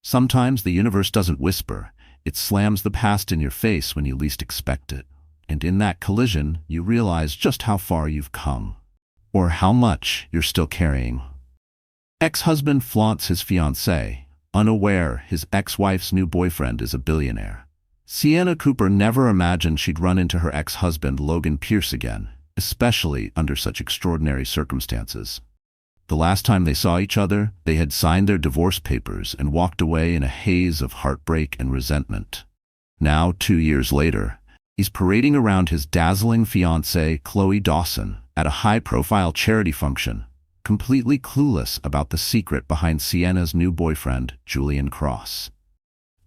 Sometimes the universe doesn't whisper, it slams the past in your face when you least expect it. And in that collision, you realize just how far you've come. Or how much you're still carrying. Ex-husband flaunts his fiancée, unaware his ex-wife's new boyfriend is a billionaire. Sienna Cooper never imagined she'd run into her ex-husband Logan Pierce again, especially under such extraordinary circumstances. The last time they saw each other, they had signed their divorce papers and walked away in a haze of heartbreak and resentment. Now, 2 years later, he's parading around his dazzling fiancée, Chloe Dawson, at a high-profile charity function, completely clueless about the secret behind Sienna's new boyfriend, Julian Cross.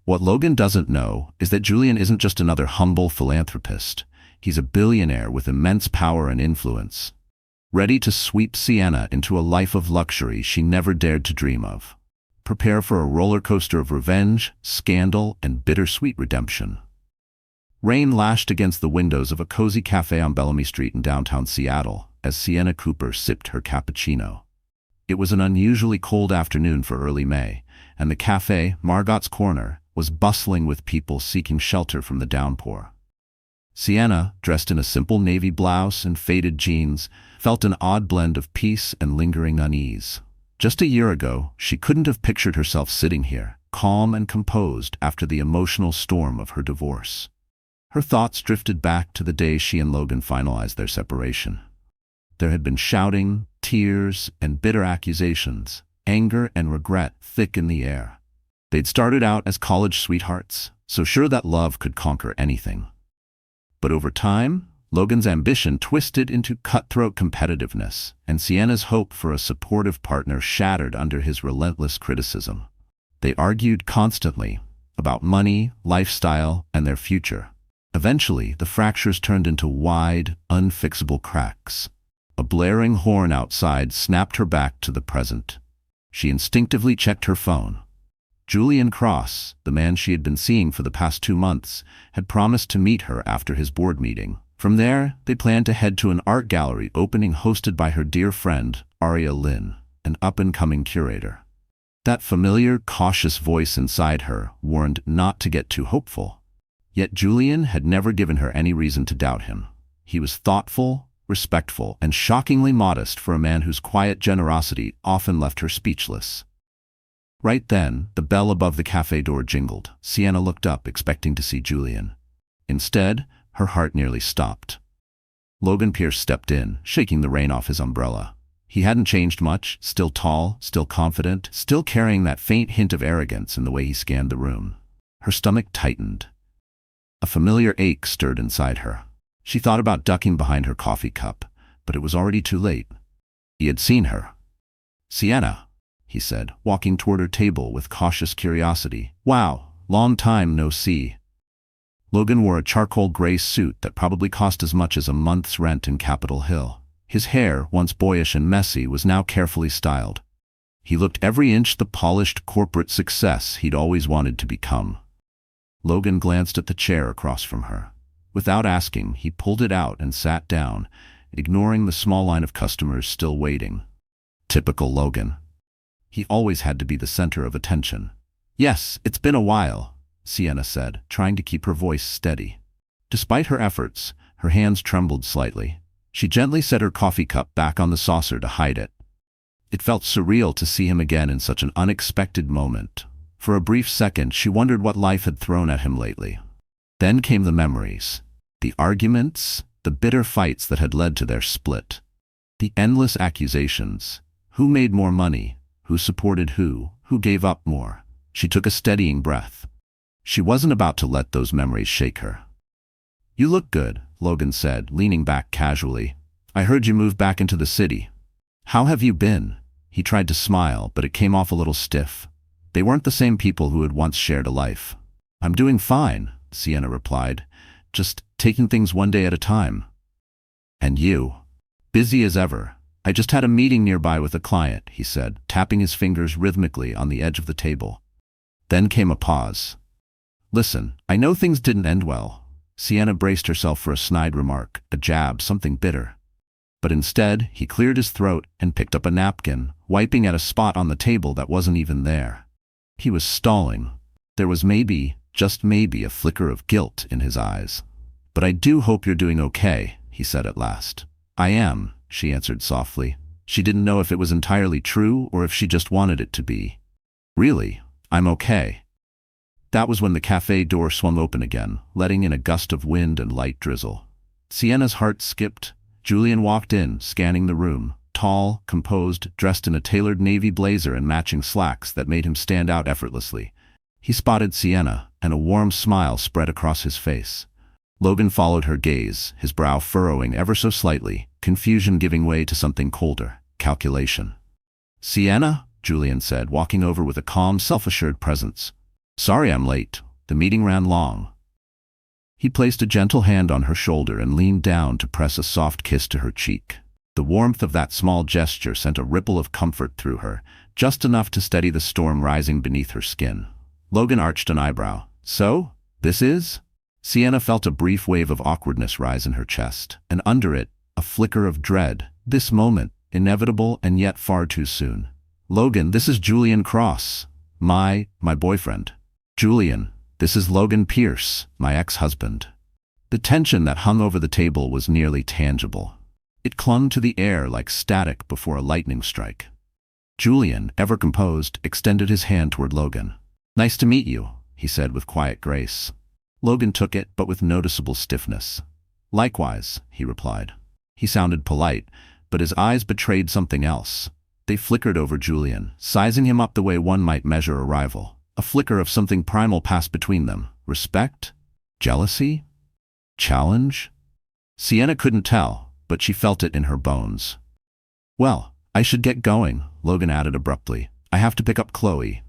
What Logan doesn't know is that Julian isn't just another humble philanthropist. He's a billionaire with immense power and influence, ready to sweep Sienna into a life of luxury she never dared to dream of. Prepare for a roller coaster of revenge, scandal, and bittersweet redemption. Rain lashed against the windows of a cozy cafe on Bellamy Street in downtown Seattle as Sienna Cooper sipped her cappuccino. It was an unusually cold afternoon for early May, and the cafe, Margot's Corner, was bustling with people seeking shelter from the downpour. Sienna, dressed in a simple navy blouse and faded jeans, felt an odd blend of peace and lingering unease. Just a year ago, she couldn't have pictured herself sitting here, calm and composed after the emotional storm of her divorce. Her thoughts drifted back to the day she and Logan finalized their separation. There had been shouting, tears, and bitter accusations, anger and regret thick in the air. They'd started out as college sweethearts, so sure that love could conquer anything. But over time, Logan's ambition twisted into cutthroat competitiveness, and Sienna's hope for a supportive partner shattered under his relentless criticism. They argued constantly about money, lifestyle, and their future. Eventually, the fractures turned into wide, unfixable cracks. A blaring horn outside snapped her back to the present. She instinctively checked her phone. Julian Cross, the man she had been seeing for the past 2 months, had promised to meet her after his board meeting. From there, they planned to head to an art gallery opening hosted by her dear friend, Aria Lynn, an up-and-coming curator. That familiar, cautious voice inside her warned not to get too hopeful. Yet Julian had never given her any reason to doubt him. He was thoughtful, respectful, and shockingly modest for a man whose quiet generosity often left her speechless. Right then, the bell above the cafe door jingled. Sienna looked up, expecting to see Julian. Instead, her heart nearly stopped. Logan Pierce stepped in, shaking the rain off his umbrella. He hadn't changed much, still tall, still confident, still carrying that faint hint of arrogance in the way he scanned the room. Her stomach tightened. A familiar ache stirred inside her. She thought about ducking behind her coffee cup, but it was already too late. He had seen her. "Sienna," he said, walking toward her table with cautious curiosity. "Wow, long time no see." Logan wore a charcoal gray suit that probably cost as much as a month's rent in Capitol Hill. His hair, once boyish and messy, was now carefully styled. He looked every inch the polished corporate success he'd always wanted to become. Logan glanced at the chair across from her. Without asking, he pulled it out and sat down, ignoring the small line of customers still waiting. Typical Logan. He always had to be the center of attention. "Yes, it's been a while," Sienna said, trying to keep her voice steady. Despite her efforts, her hands trembled slightly. She gently set her coffee cup back on the saucer to hide it. It felt surreal to see him again in such an unexpected moment. For a brief second, she wondered what life had thrown at him lately. Then came the memories, the arguments, the bitter fights that had led to their split. The endless accusations. Who made more money? Who supported who? Who gave up more? She took a steadying breath. She wasn't about to let those memories shake her. "You look good," Logan said, leaning back casually. "I heard you moved back into the city. How have you been?" He tried to smile, but it came off a little stiff. They weren't the same people who had once shared a life. "I'm doing fine," Sienna replied, "just taking things one day at a time." "And you?" "Busy as ever. I just had a meeting nearby with a client," he said, tapping his fingers rhythmically on the edge of the table. Then came a pause. "Listen, I know things didn't end well." Sienna braced herself for a snide remark, a jab, something bitter. But instead, he cleared his throat and picked up a napkin, wiping at a spot on the table that wasn't even there. He was stalling. There was maybe, just maybe, a flicker of guilt in his eyes. "But I do hope you're doing okay," he said at last. "I am," she answered softly. She didn't know if it was entirely true or if she just wanted it to be. "Really, I'm okay." That was when the cafe door swung open again, letting in a gust of wind and light drizzle. Sienna's heart skipped. Julian walked in, scanning the room. Tall, composed, dressed in a tailored navy blazer and matching slacks that made him stand out effortlessly. He spotted Sienna, and a warm smile spread across his face. Logan followed her gaze, his brow furrowing ever so slightly, confusion giving way to something colder: calculation. "Sienna?" Julian said, walking over with a calm, self-assured presence. "Sorry I'm late. The meeting ran long." He placed a gentle hand on her shoulder and leaned down to press a soft kiss to her cheek. The warmth of that small gesture sent a ripple of comfort through her, just enough to steady the storm rising beneath her skin. Logan arched an eyebrow. "So? This is?" Sienna felt a brief wave of awkwardness rise in her chest, and under it, a flicker of dread. This moment, inevitable and yet far too soon. "Logan, this is Julian Cross. My boyfriend." "Julian, this is Logan Pierce, my ex-husband." The tension that hung over the table was nearly tangible. It clung to the air like static before a lightning strike. Julian, ever composed, extended his hand toward Logan. "Nice to meet you," he said with quiet grace. Logan took it, but with noticeable stiffness. "Likewise," he replied. He sounded polite, but his eyes betrayed something else. They flickered over Julian, sizing him up the way one might measure a rival. A flicker of something primal passed between them. Respect? Jealousy? Challenge? Sienna couldn't tell, but she felt it in her bones. "Well, I should get going," Logan added abruptly. "I have to pick up Chloe."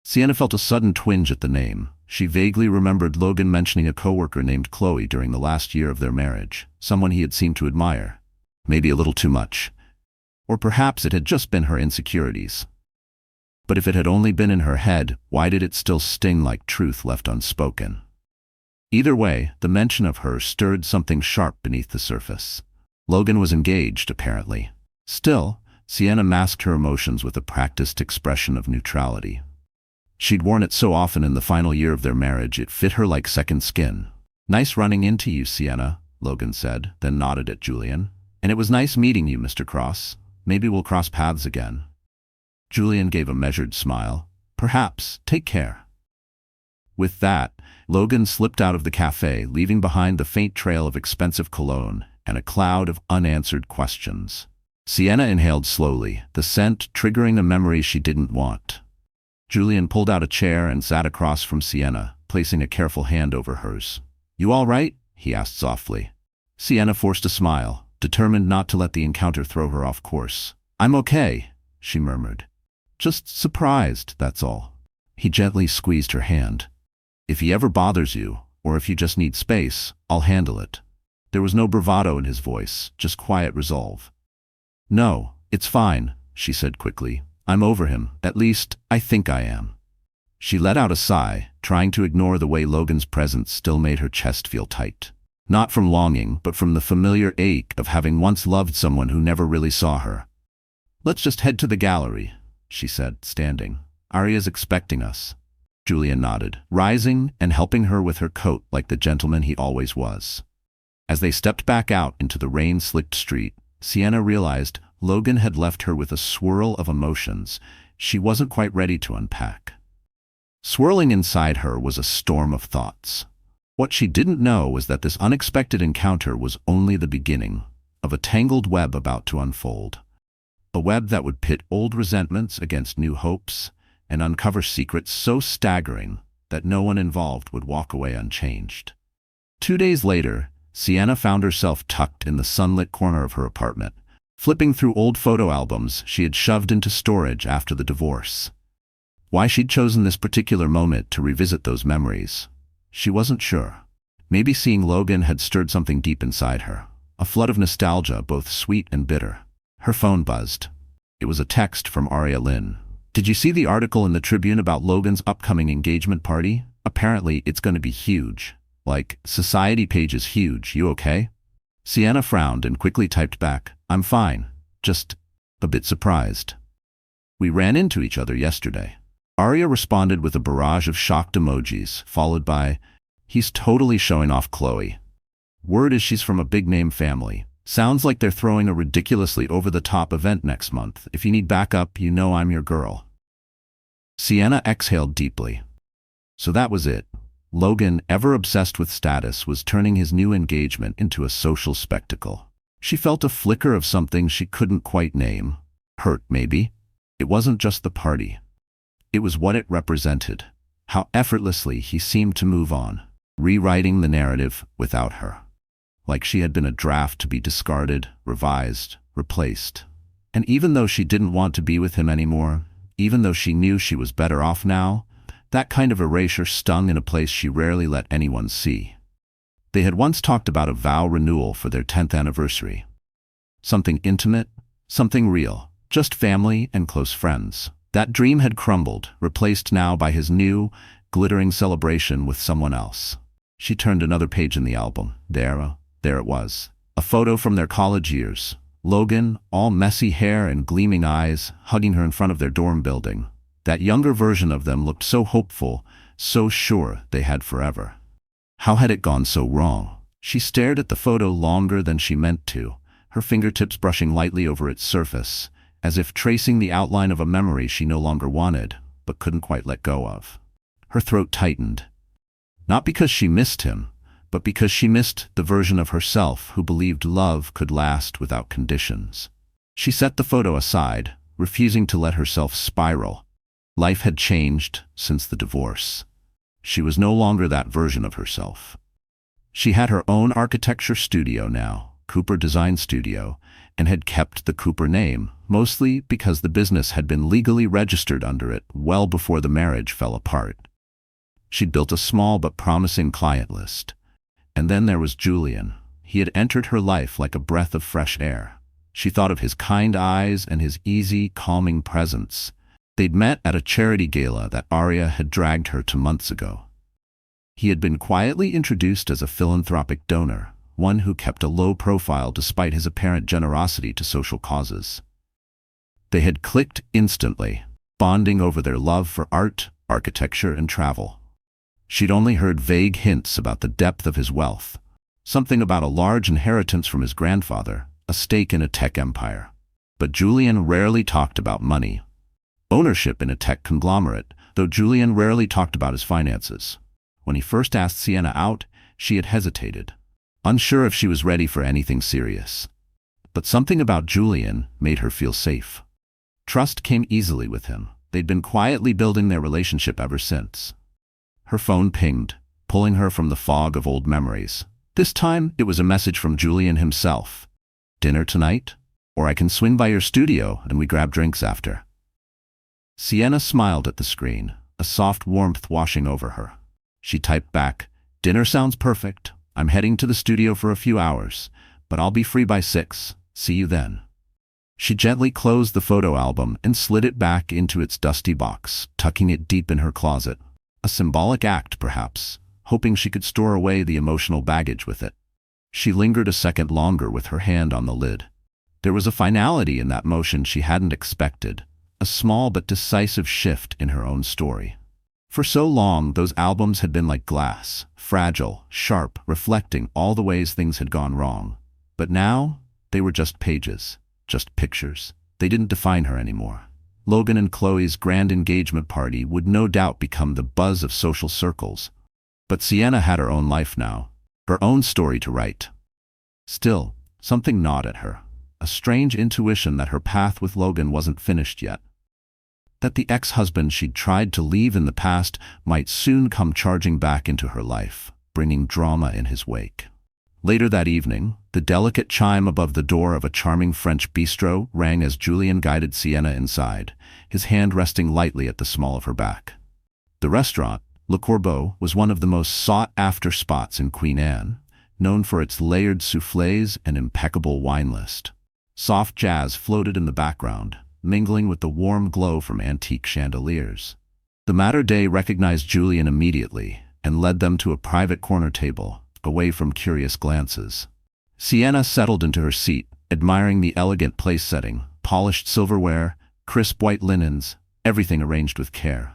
Sienna felt a sudden twinge at the name. She vaguely remembered Logan mentioning a coworker named Chloe during the last year of their marriage, someone he had seemed to admire. Maybe a little too much. Or perhaps it had just been her insecurities. But if it had only been in her head, why did it still sting like truth left unspoken? Either way, the mention of her stirred something sharp beneath the surface. Logan was engaged, apparently. Still, Sienna masked her emotions with a practiced expression of neutrality. She'd worn it so often in the final year of their marriage it fit her like second skin. "Nice running into you, Sienna," Logan said, then nodded at Julian. "And it was nice meeting you, Mr. Cross. Maybe we'll cross paths again." Julian gave a measured smile. "Perhaps. Take care." With that, Logan slipped out of the cafe, leaving behind the faint trail of expensive cologne and a cloud of unanswered questions. Sienna inhaled slowly, the scent triggering a memory she didn't want. Julian pulled out a chair and sat across from Sienna, placing a careful hand over hers. "You all right?" he asked softly. Sienna forced a smile, determined not to let the encounter throw her off course. "I'm okay," she murmured. "Just surprised, that's all." He gently squeezed her hand. "If he ever bothers you, or if you just need space, I'll handle it." There was no bravado in his voice, just quiet resolve. "No, it's fine," she said quickly. "I'm over him, at least, I think I am." She let out a sigh, trying to ignore the way Logan's presence still made her chest feel tight. Not from longing, but from the familiar ache of having once loved someone who never really saw her. "Let's just head to the gallery," she said, standing. "Aria's expecting us." Julian nodded, rising and helping her with her coat like the gentleman he always was. As they stepped back out into the rain-slicked street, Sienna realized Logan had left her with a swirl of emotions she wasn't quite ready to unpack. Swirling inside her was a storm of thoughts. What she didn't know was that this unexpected encounter was only the beginning of a tangled web about to unfold. A web that would pit old resentments against new hopes and uncover secrets so staggering that no one involved would walk away unchanged. 2 days later, Sienna found herself tucked in the sunlit corner of her apartment, flipping through old photo albums she had shoved into storage after the divorce. Why she'd chosen this particular moment to revisit those memories, she wasn't sure. Maybe seeing Logan had stirred something deep inside her, a flood of nostalgia, both sweet and bitter. Her phone buzzed. It was a text from Aria Lynn. "Did you see the article in the Tribune about Logan's upcoming engagement party? Apparently it's going to be huge. Like, society page is huge. You okay?" Sienna frowned and quickly typed back, "I'm fine. Just a bit surprised. We ran into each other yesterday." Arya responded with a barrage of shocked emojis, followed by, "He's totally showing off Chloe. Word is she's from a big-name family. Sounds like they're throwing a ridiculously over-the-top event next month. If you need backup, you know I'm your girl." Sienna exhaled deeply. So that was it. Logan, ever obsessed with status, was turning his new engagement into a social spectacle. She felt a flicker of something she couldn't quite name. Hurt, maybe? It wasn't just the party. It was what it represented. How effortlessly he seemed to move on, rewriting the narrative without her. Like she had been a draft to be discarded, revised, replaced. And even though she didn't want to be with him anymore, even though she knew she was better off now, that kind of erasure stung in a place she rarely let anyone see. They had once talked about a vow renewal for their 10th anniversary. Something intimate, something real, just family and close friends. That dream had crumbled, replaced now by his new, glittering celebration with someone else. She turned another page in the album. There it was. A photo from their college years. Logan, all messy hair and gleaming eyes, hugging her in front of their dorm building. That younger version of them looked so hopeful, so sure they had forever. How had it gone so wrong? She stared at the photo longer than she meant to, her fingertips brushing lightly over its surface, as if tracing the outline of a memory she no longer wanted, but couldn't quite let go of. Her throat tightened. Not because she missed him, but because she missed the version of herself who believed love could last without conditions. She set the photo aside, refusing to let herself spiral. Life had changed since the divorce. She was no longer that version of herself. She had her own architecture studio now, Cooper Design Studio, and had kept the Cooper name, mostly because the business had been legally registered under it well before the marriage fell apart. She'd built a small but promising client list. And then there was Julian. He had entered her life like a breath of fresh air. She thought of his kind eyes and his easy, calming presence. They'd met at a charity gala that Arya had dragged her to months ago. He had been quietly introduced as a philanthropic donor, one who kept a low profile despite his apparent generosity to social causes. They had clicked instantly, bonding over their love for art, architecture, and travel. She'd only heard vague hints about the depth of his wealth, something about a large inheritance from his grandfather, a stake in a tech empire. But Julian rarely talked about money. Ownership in a tech conglomerate, though Julian rarely talked about his finances. When he first asked Sienna out, she had hesitated, unsure if she was ready for anything serious. But something about Julian made her feel safe. Trust came easily with him. They'd been quietly building their relationship ever since. Her phone pinged, pulling her from the fog of old memories. This time, it was a message from Julian himself. "Dinner tonight? Or I can swing by your studio and we grab drinks after." Sienna smiled at the screen, a soft warmth washing over her. She typed back, "Dinner sounds perfect. I'm heading to the studio for a few hours, but I'll be free by 6. See you then." She gently closed the photo album and slid it back into its dusty box, tucking it deep in her closet. A symbolic act, perhaps, hoping she could store away the emotional baggage with it. She lingered a second longer with her hand on the lid. There was a finality in that motion she hadn't expected, a small but decisive shift in her own story. For so long, those albums had been like glass, fragile, sharp, reflecting all the ways things had gone wrong. But now, they were just pages, just pictures. They didn't define her anymore. Logan and Chloe's grand engagement party would no doubt become the buzz of social circles. But Sienna had her own life now, her own story to write. Still, something gnawed at her, a strange intuition that her path with Logan wasn't finished yet. That the ex-husband she'd tried to leave in the past might soon come charging back into her life, bringing drama in his wake. Later that evening, the delicate chime above the door of a charming French bistro rang as Julian guided Sienna inside, his hand resting lightly at the small of her back. The restaurant, Le Corbeau, was one of the most sought-after spots in Queen Anne, known for its layered soufflés and impeccable wine list. Soft jazz floated in the background, mingling with the warm glow from antique chandeliers. The mater dei recognized Julian immediately and led them to a private corner table, away from curious glances. Sienna settled into her seat, admiring the elegant place setting, polished silverware, crisp white linens, everything arranged with care.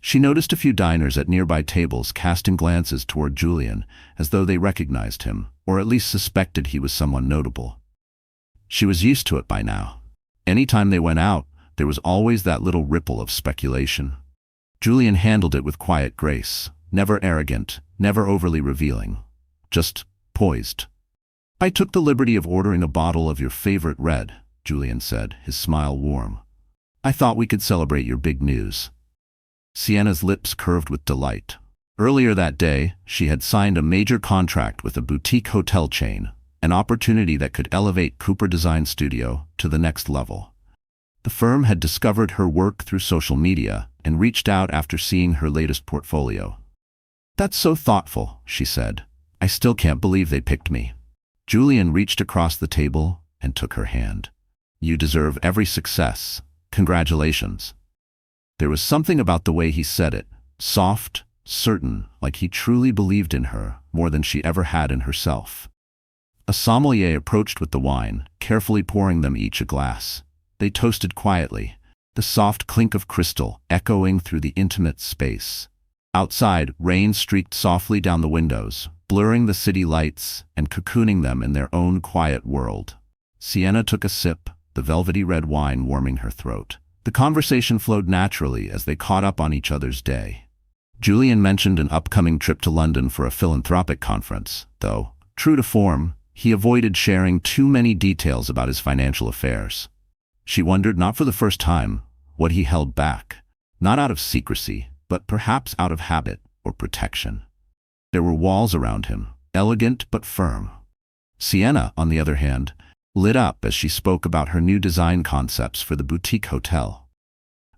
She noticed a few diners at nearby tables casting glances toward Julian, as though they recognized him, or at least suspected he was someone notable. She was used to it by now. Anytime they went out, there was always that little ripple of speculation. Julian handled it with quiet grace, never arrogant, never overly revealing, just poised. "I took the liberty of ordering a bottle of your favorite red," Julian said, his smile warm. "I thought we could celebrate your big news." Sienna's lips curved with delight. Earlier that day, she had signed a major contract with a boutique hotel chain, an opportunity that could elevate Cooper Design Studio to the next level. The firm had discovered her work through social media and reached out after seeing her latest portfolio. "That's so thoughtful," she said. "I still can't believe they picked me." Julian reached across the table and took her hand. "You deserve every success. Congratulations." There was something about the way he said it, soft, certain, like he truly believed in her more than she ever had in herself. A sommelier approached with the wine, carefully pouring them each a glass. They toasted quietly, the soft clink of crystal echoing through the intimate space. Outside, rain streaked softly down the windows, blurring the city lights and cocooning them in their own quiet world. Sienna took a sip, the velvety red wine warming her throat. The conversation flowed naturally as they caught up on each other's day. Julian mentioned an upcoming trip to London for a philanthropic conference, though, true to form, he avoided sharing too many details about his financial affairs. She wondered, not for the first time, what he held back, not out of secrecy, but perhaps out of habit or protection. There were walls around him, elegant but firm. Sienna, on the other hand, lit up as she spoke about her new design concepts for the boutique hotel.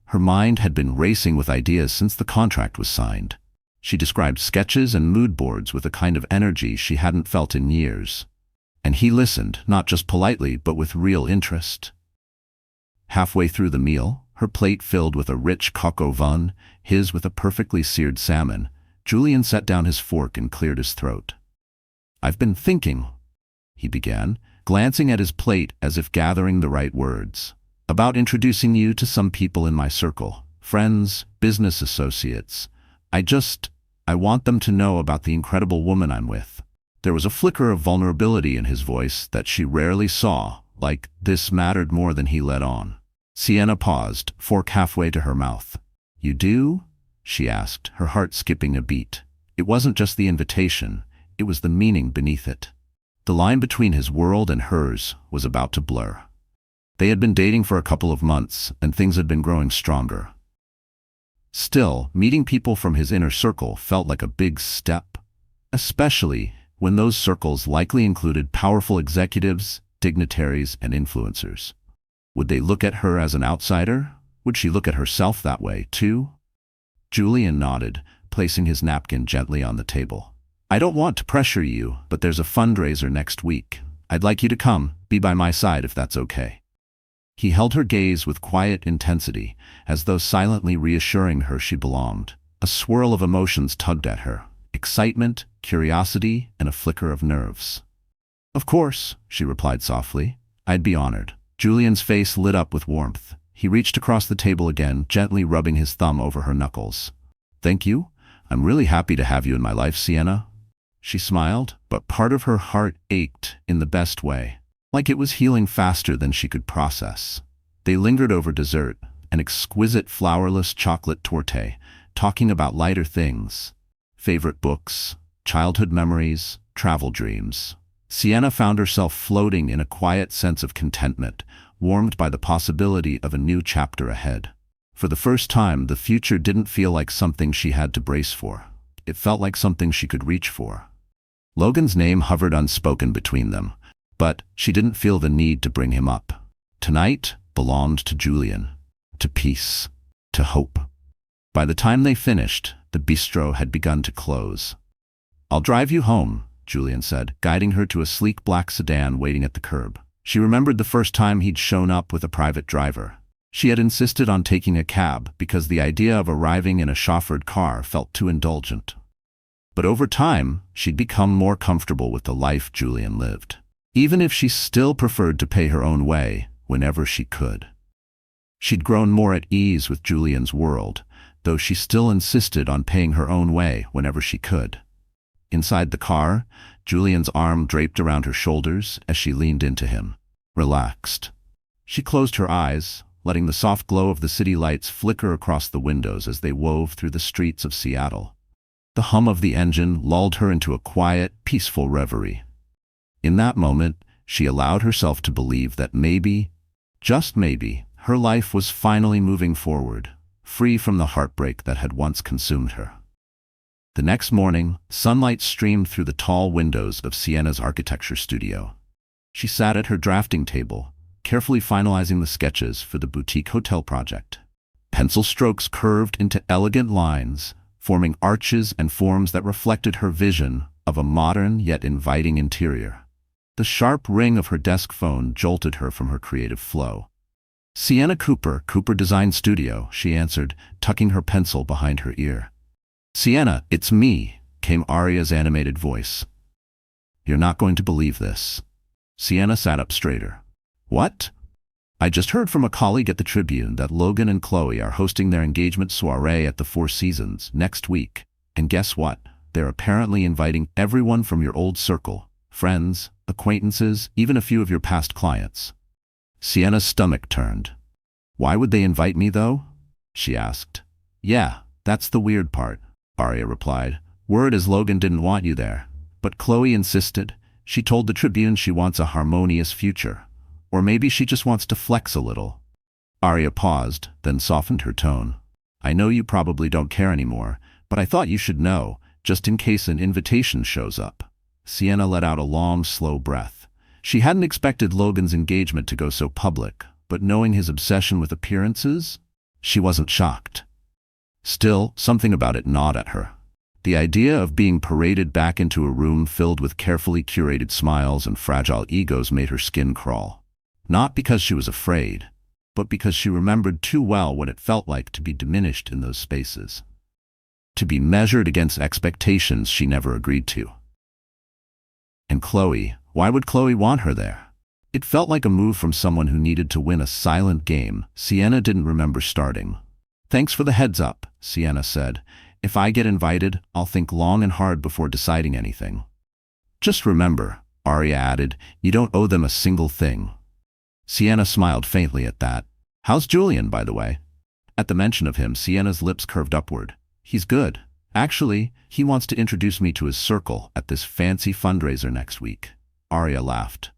Her mind had been racing with ideas since the contract was signed. She described sketches and mood boards with a kind of energy she hadn't felt in years. And he listened, not just politely, but with real interest. Halfway through the meal, her plate filled with a rich coq au vin, his with a perfectly seared salmon, Julian set down his fork and cleared his throat. "I've been thinking," he began, glancing at his plate as if gathering the right words, "about introducing you to some people in my circle, friends, business associates. I want them to know about the incredible woman I'm with." There was a flicker of vulnerability in his voice that she rarely saw, like this mattered more than he let on. Sienna paused, fork halfway to her mouth. "You do?" she asked, her heart skipping a beat. It wasn't just the invitation, it was the meaning beneath it. The line between his world and hers was about to blur. They had been dating for a couple of months, and things had been growing stronger. Still, meeting people from his inner circle felt like a big step, especially when those circles likely included powerful executives, dignitaries, and influencers. Would they look at her as an outsider? Would she look at herself that way, too? Julian nodded, placing his napkin gently on the table. "I don't want to pressure you, but there's a fundraiser next week. I'd like you to come, be by my side if that's okay." He held her gaze with quiet intensity, as though silently reassuring her she belonged. A swirl of emotions tugged at her, excitement, curiosity, and a flicker of nerves. "Of course," she replied softly. "I'd be honored." Julian's face lit up with warmth. He reached across the table again, gently rubbing his thumb over her knuckles. "Thank you. I'm really happy to have you in my life, Sienna." She smiled, but part of her heart ached in the best way, like it was healing faster than she could process. They lingered over dessert, an exquisite flourless chocolate torte, talking about lighter things. Favorite books, childhood memories, travel dreams. Sienna found herself floating in a quiet sense of contentment, warmed by the possibility of a new chapter ahead. For the first time, the future didn't feel like something she had to brace for. It felt like something she could reach for. Logan's name hovered unspoken between them, but she didn't feel the need to bring him up. Tonight belonged to Julian, to peace, to hope. By the time they finished, the bistro had begun to close. "I'll drive you home," Julian said, guiding her to a sleek black sedan waiting at the curb. She remembered the first time he'd shown up with a private driver. She had insisted on taking a cab because the idea of arriving in a chauffeured car felt too indulgent. But over time, she'd become more comfortable with the life Julian lived, even if she still preferred to pay her own way whenever she could. She'd grown more at ease with Julian's world, though she still insisted on paying her own way whenever she could. Inside the car, Julian's arm draped around her shoulders as she leaned into him, relaxed. She closed her eyes, letting the soft glow of the city lights flicker across the windows as they wove through the streets of Seattle. The hum of the engine lulled her into a quiet, peaceful reverie. In that moment, she allowed herself to believe that maybe, just maybe, her life was finally moving forward, free from the heartbreak that had once consumed her. The next morning, sunlight streamed through the tall windows of Sienna's architecture studio. She sat at her drafting table, carefully finalizing the sketches for the boutique hotel project. Pencil strokes curved into elegant lines, forming arches and forms that reflected her vision of a modern yet inviting interior. The sharp ring of her desk phone jolted her from her creative flow. "Sienna Cooper, Cooper Design Studio," she answered, tucking her pencil behind her ear. "Sienna, it's me," came Aria's animated voice. "You're not going to believe this." Sienna sat up straighter. "What?" "I just heard from a colleague at the Tribune that Logan and Chloe are hosting their engagement soiree at the Four Seasons next week. And guess what? They're apparently inviting everyone from your old circle, friends, acquaintances, even a few of your past clients." Sienna's stomach turned. "Why would they invite me, though?" she asked. "Yeah, that's the weird part," Aria replied. "Word is Logan didn't want you there. But Chloe insisted. She told the Tribune she wants a harmonious future. Or maybe she just wants to flex a little." Aria paused, then softened her tone. "I know you probably don't care anymore, but I thought you should know, just in case an invitation shows up." Sienna let out a long, slow breath. She hadn't expected Logan's engagement to go so public, but knowing his obsession with appearances, she wasn't shocked. Still, something about it gnawed at her. The idea of being paraded back into a room filled with carefully curated smiles and fragile egos made her skin crawl. Not because she was afraid, but because she remembered too well what it felt like to be diminished in those spaces. To be measured against expectations she never agreed to. And Chloe, why would Chloe want her there? It felt like a move from someone who needed to win a silent game Sienna didn't remember starting. "Thanks for the heads up," Sienna said. "If I get invited, I'll think long and hard before deciding anything." "Just remember," Aria added, "you don't owe them a single thing." Sienna smiled faintly at that. "How's Julian, by the way?" At the mention of him, Sienna's lips curved upward. "He's good. Actually, he wants to introduce me to his circle at this fancy fundraiser next week." Aria laughed.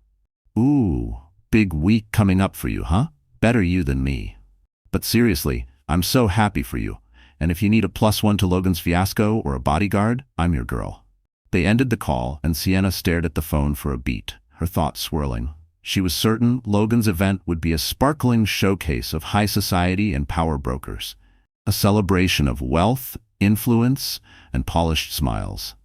"Ooh, big week coming up for you, huh? Better you than me. But seriously, I'm so happy for you. And if you need a +1 to Logan's fiasco or a bodyguard, I'm your girl." They ended the call, and Sienna stared at the phone for a beat, her thoughts swirling. She was certain Logan's event would be a sparkling showcase of high society and power brokers, a celebration of wealth, influence, and polished smiles.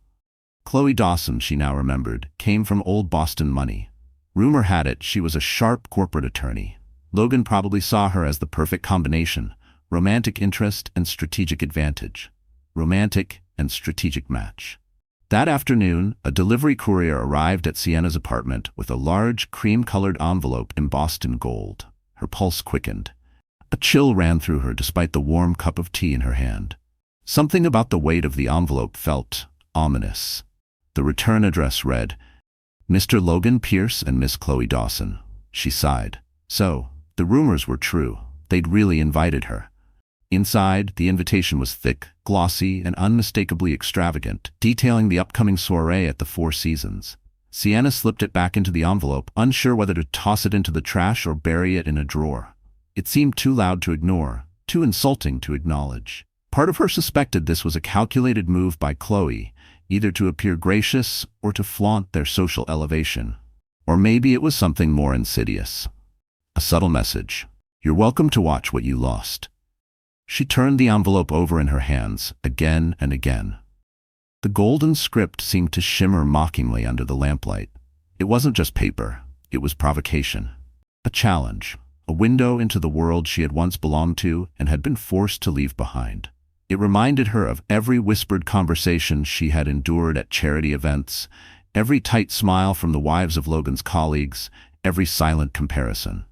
Chloe Dawson, she now remembered, came from old Boston money. Rumor had it she was a sharp corporate attorney. Logan probably saw her as the perfect combination: romantic interest and strategic advantage. Romantic and strategic match. That afternoon, a delivery courier arrived at Sienna's apartment with a large, cream-colored envelope embossed in gold. Her pulse quickened. A chill ran through her despite the warm cup of tea in her hand. Something about the weight of the envelope felt ominous. The return address read, "Mr. Logan Pierce and Miss Chloe Dawson." She sighed. So, the rumors were true. They'd really invited her. Inside, the invitation was thick, glossy, and unmistakably extravagant, detailing the upcoming soiree at the Four Seasons. Sienna slipped it back into the envelope, unsure whether to toss it into the trash or bury it in a drawer. It seemed too loud to ignore, too insulting to acknowledge. Part of her suspected this was a calculated move by Chloe, either to appear gracious or to flaunt their social elevation. Or maybe it was something more insidious. A subtle message. "You're welcome to watch what you lost." She turned the envelope over in her hands, again and again. The golden script seemed to shimmer mockingly under the lamplight. It wasn't just paper, it was provocation. A challenge, a window into the world she had once belonged to and had been forced to leave behind. It reminded her of every whispered conversation she had endured at charity events, every tight smile from the wives of Logan's colleagues, every silent comparison.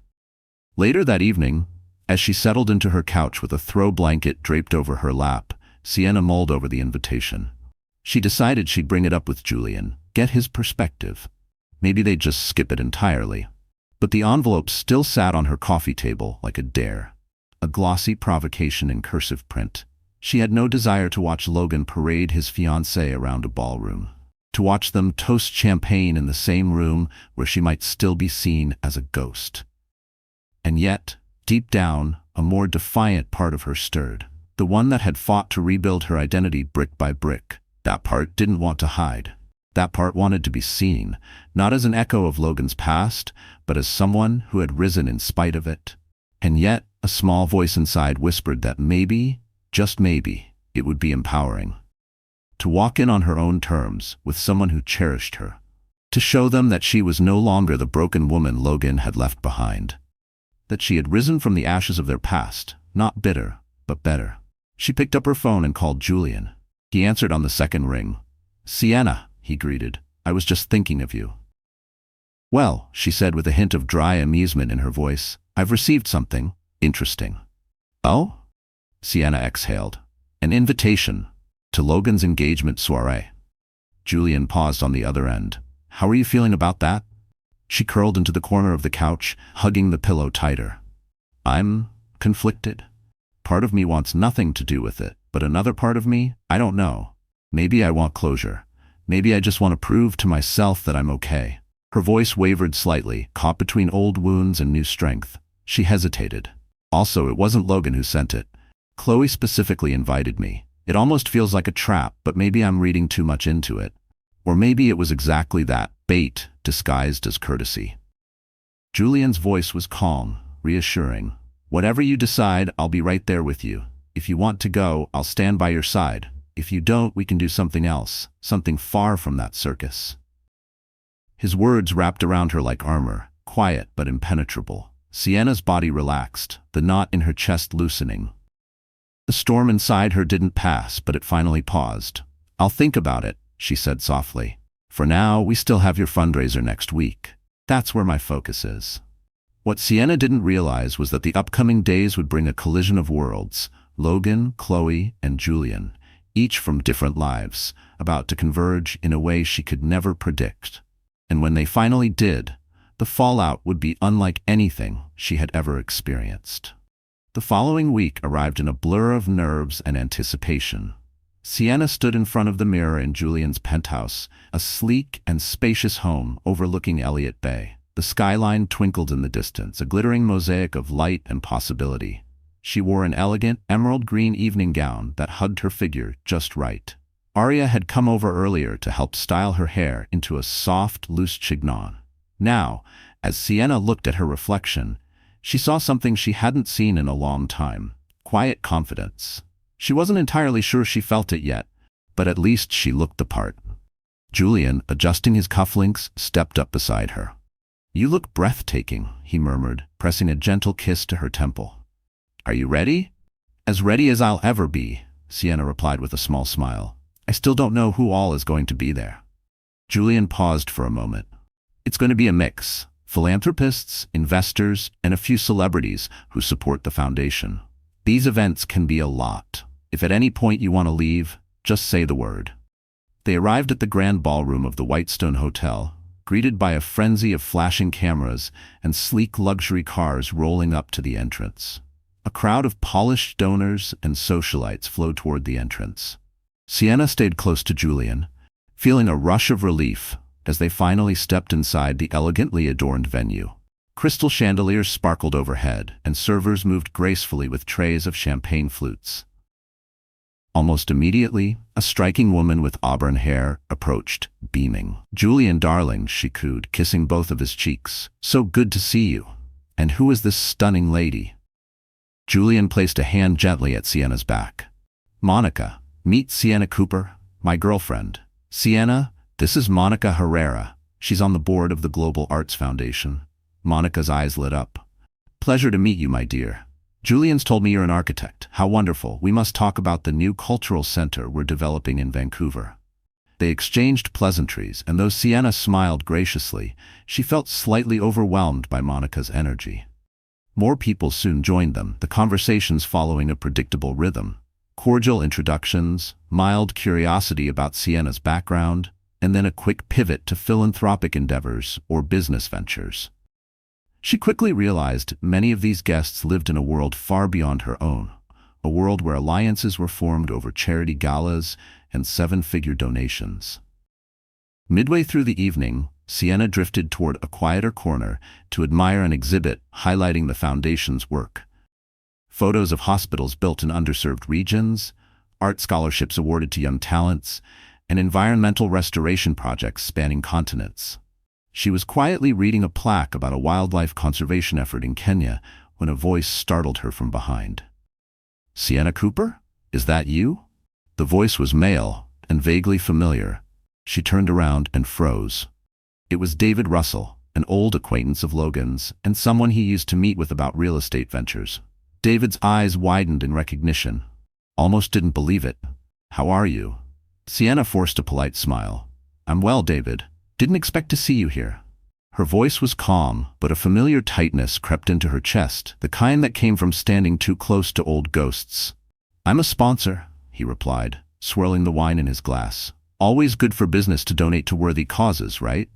Later that evening, As she settled into her couch with a throw blanket draped over her lap, Sienna mulled over the invitation. She decided she'd bring it up with Julian, get his perspective. Maybe they'd just skip it entirely. But the envelope still sat on her coffee table like a dare. A glossy provocation in cursive print. She had no desire to watch Logan parade his fiancée around a ballroom. To watch them toast champagne in the same room where she might still be seen as a ghost. And yet, deep down, a more defiant part of her stirred. The one that had fought to rebuild her identity brick by brick. That part didn't want to hide. That part wanted to be seen, not as an echo of Logan's past, but as someone who had risen in spite of it. And yet, a small voice inside whispered that maybe, just maybe, it would be empowering. To walk in on her own terms, with someone who cherished her. To show them that she was no longer the broken woman Logan had left behind. That she had risen from the ashes of their past, not bitter, but better. She picked up her phone and called Julian. He answered on the second ring. "Sienna," he greeted, "I was just thinking of you." "Well," she said with a hint of dry amusement in her voice, "I've received something interesting." "Oh?" Sienna exhaled. "An invitation to Logan's engagement soiree." Julian paused on the other end. "How are you feeling about that?" She curled into the corner of the couch, hugging the pillow tighter. "I'm conflicted. Part of me wants nothing to do with it, but another part of me, I don't know. Maybe I want closure. Maybe I just want to prove to myself that I'm okay." Her voice wavered slightly, caught between old wounds and new strength. She hesitated. "Also, it wasn't Logan who sent it. Chloe specifically invited me. It almost feels like a trap, but maybe I'm reading too much into it. Or maybe it was exactly that, bait, disguised as courtesy." Julian's voice was calm, reassuring. "Whatever you decide, I'll be right there with you. If you want to go, I'll stand by your side. If you don't, we can do something else, something far from that circus." His words wrapped around her like armor, quiet but impenetrable. Sienna's body relaxed, the knot in her chest loosening. The storm inside her didn't pass, but it finally paused. "I'll think about it," she said softly. "For now, we still have your fundraiser next week. That's where my focus is." What Sienna didn't realize was that the upcoming days would bring a collision of worlds, Logan, Chloe, and Julian, each from different lives, about to converge in a way she could never predict. And when they finally did, the fallout would be unlike anything she had ever experienced. The following week arrived in a blur of nerves and anticipation. Sienna stood in front of the mirror in Julian's penthouse, a sleek and spacious home overlooking Elliott Bay. The skyline twinkled in the distance, a glittering mosaic of light and possibility. She wore an elegant, emerald green evening gown that hugged her figure just right. Arya had come over earlier to help style her hair into a soft, loose chignon. Now, as Sienna looked at her reflection, she saw something she hadn't seen in a long time: quiet confidence. She wasn't entirely sure she felt it yet, but at least she looked the part. Julian, adjusting his cufflinks, stepped up beside her. "You look breathtaking," he murmured, pressing a gentle kiss to her temple. "Are you ready?" "As ready as I'll ever be," Sienna replied with a small smile. "I still don't know who all is going to be there." Julian paused for a moment. "It's going to be a mix. Philanthropists, investors, and a few celebrities who support the foundation. These events can be a lot. If at any point you want to leave, just say the word." They arrived at the grand ballroom of the Whitestone Hotel, greeted by a frenzy of flashing cameras and sleek luxury cars rolling up to the entrance. A crowd of polished donors and socialites flowed toward the entrance. Sienna stayed close to Julian, feeling a rush of relief as they finally stepped inside the elegantly adorned venue. Crystal chandeliers sparkled overhead, and servers moved gracefully with trays of champagne flutes. Almost immediately, a striking woman with auburn hair approached, beaming. "Julian, darling," she cooed, kissing both of his cheeks. "So good to see you. And who is this stunning lady?" Julian placed a hand gently at Sienna's back. "Monica, meet Sienna Cooper, my girlfriend. Sienna, this is Monica Herrera. She's on the board of the Global Arts Foundation." Monica's eyes lit up. "Pleasure to meet you, my dear. Julian's told me you're an architect. How wonderful. We must talk about the new cultural center we're developing in Vancouver." They exchanged pleasantries, and though Sienna smiled graciously, she felt slightly overwhelmed by Monica's energy. More people soon joined them, the conversations following a predictable rhythm. Cordial introductions, mild curiosity about Sienna's background, and then a quick pivot to philanthropic endeavors or business ventures. She quickly realized many of these guests lived in a world far beyond her own, a world where alliances were formed over charity galas and seven-figure donations. Midway through the evening, Sienna drifted toward a quieter corner to admire an exhibit highlighting the foundation's work. Photos of hospitals built in underserved regions, art scholarships awarded to young talents, and environmental restoration projects spanning continents. She was quietly reading a plaque about a wildlife conservation effort in Kenya when a voice startled her from behind. "Sienna Cooper? Is that you?" The voice was male and vaguely familiar. She turned around and froze. It was David Russell, an old acquaintance of Logan's and someone he used to meet with about real estate ventures. David's eyes widened in recognition. "Almost didn't believe it. How are you?" Sienna forced a polite smile. "I'm well, David. Didn't expect to see you here." Her voice was calm, but a familiar tightness crept into her chest, the kind that came from standing too close to old ghosts. "I'm a sponsor," he replied, swirling the wine in his glass. "Always good for business to donate to worthy causes, right?"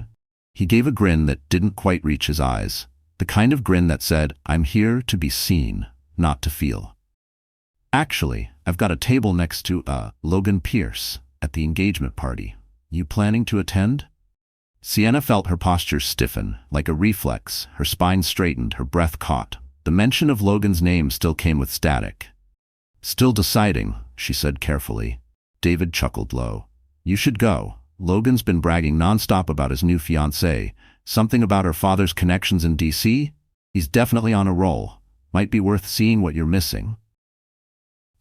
He gave a grin that didn't quite reach his eyes, the kind of grin that said, "I'm here to be seen, not to feel." "Actually, I've got a table next to, Logan Pierce at the engagement party. You planning to attend?" Sienna felt her posture stiffen, like a reflex, her spine straightened, her breath caught. The mention of Logan's name still came with static. "Still deciding," she said carefully. David chuckled low. "You should go. Logan's been bragging nonstop about his new fiancée, something about her father's connections in DC. He's definitely on a roll. Might be worth seeing what you're missing."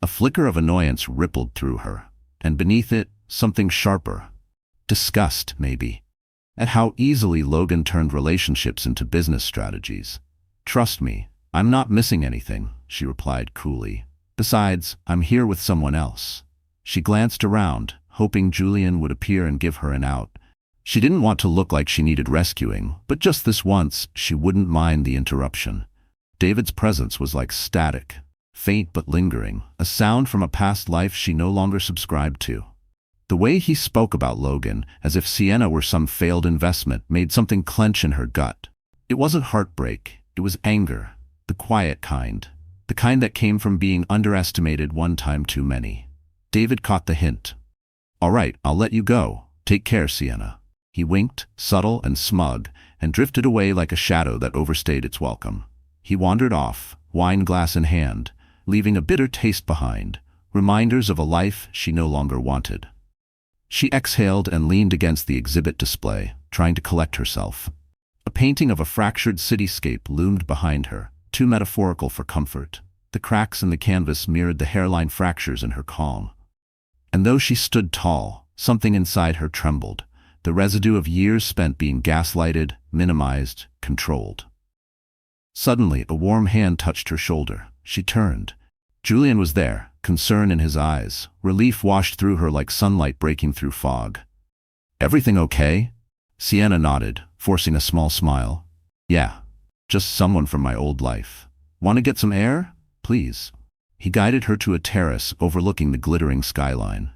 A flicker of annoyance rippled through her, and beneath it, something sharper. Disgust, maybe. At how easily Logan turned relationships into business strategies. "Trust me, I'm not missing anything," she replied coolly. "Besides, I'm here with someone else." She glanced around, hoping Julian would appear and give her an out. She didn't want to look like she needed rescuing, but just this once, she wouldn't mind the interruption. David's presence was like static, faint but lingering, a sound from a past life she no longer subscribed to. The way he spoke about Logan, as if Sienna were some failed investment, made something clench in her gut. It wasn't heartbreak, it was anger, the quiet kind, the kind that came from being underestimated one time too many. David caught the hint. "All right, I'll let you go. Take care, Sienna." He winked, subtle and smug, and drifted away like a shadow that overstayed its welcome. He wandered off, wine glass in hand, leaving a bitter taste behind, reminders of a life she no longer wanted. She exhaled and leaned against the exhibit display, trying to collect herself. A painting of a fractured cityscape loomed behind her, too metaphorical for comfort. The cracks in the canvas mirrored the hairline fractures in her calm. And though she stood tall, something inside her trembled, the residue of years spent being gaslighted, minimized, controlled. Suddenly, a warm hand touched her shoulder. She turned. Julian was there, concern in his eyes. Relief washed through her like sunlight breaking through fog. "Everything okay?" Sienna nodded, forcing a small smile. "Yeah, just someone from my old life. Want to get some air? Please." He guided her to a terrace overlooking the glittering skyline.